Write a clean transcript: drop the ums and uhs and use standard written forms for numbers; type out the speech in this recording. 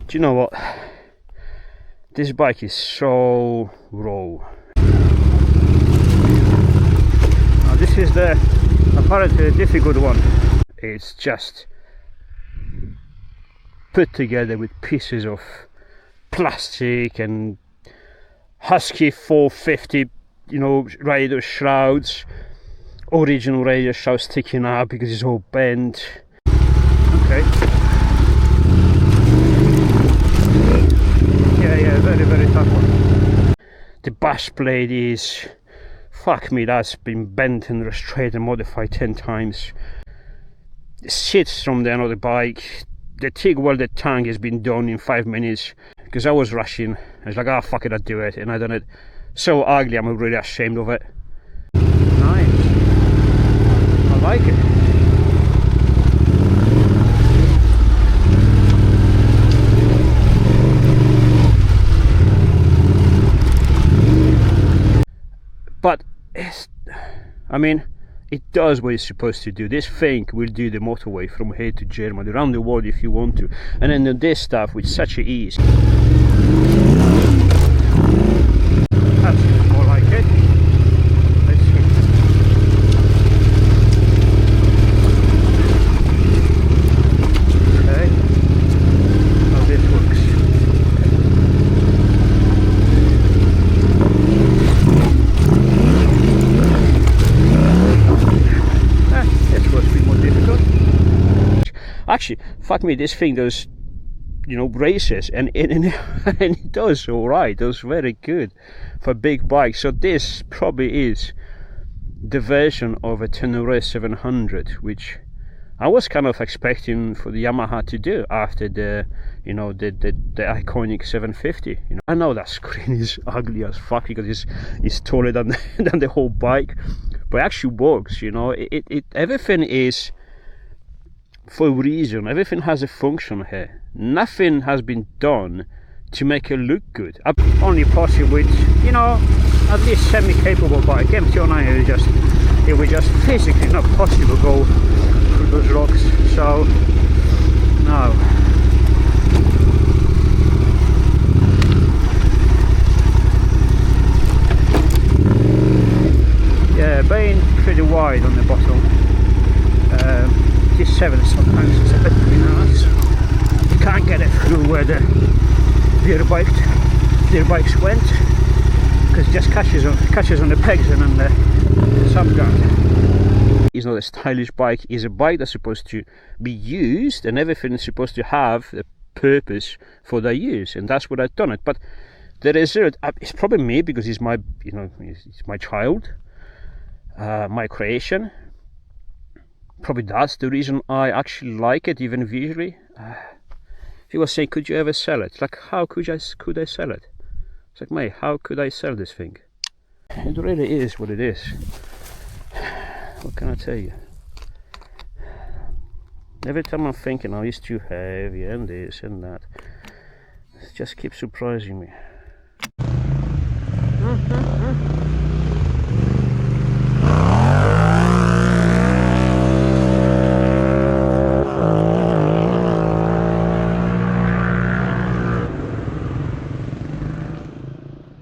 Do you know what? This bike is so raw. Now this is the apparently difficult one. It's just put together with pieces of plastic and Husky 450, you know, radiator shrouds, original radiator shrouds sticking out because it's all bent. Okay. Yeah, very tough one. The bash plate is, fuck me, that's been bent and restrained and modified 10 times. The seats from the end of the bike, the TIG welded tank has been done in 5 minutes because I was rushing. I was like, oh fuck it, I'll do it, and I done it. So ugly, I'm really ashamed of it. Nice. I like it. But it's, I mean, it does what it's supposed to do. This thing will do the motorway from here to Germany, around the world if you want to. And then this stuff with such a ease. That's more like it. Let's see. Okay. How this works. It's supposed to be more difficult. Actually, fuck me, this thing does, you know, races, and it does alright, does very good for big bikes. So this probably is the version of a Tenere 700, which I was kind of expecting for the Yamaha to do after the, you know, the iconic 750. You know, I know that screen is ugly as fuck because it's taller than than the whole bike, but it actually works. You know, everything is for a reason. Everything has a function here. Nothing has been done to make it look good. Only possible with, you know, at least semi-capable bike. MT-09 it was just physically not possible to go through those rocks. So no. Yeah, being pretty wide on the bottom. This 7 sometimes is a bit nice. You can't get it through where the rear bikes went because it just catches on the pegs and on the subguard. It's not a stylish bike. It's a bike that's supposed to be used, and everything is supposed to have a purpose for their use, and that's what I've done it. But the result, it's probably me because it's my, you know, it's my child, my creation. Probably that's the reason I actually like it, even visually. People say, could you ever sell it? Like, how could I sell it? It's like, mate, how could I sell this thing? It really is what it is. What can I tell you? Every time I'm thinking, oh, it's too heavy and this and that, it just keeps surprising me.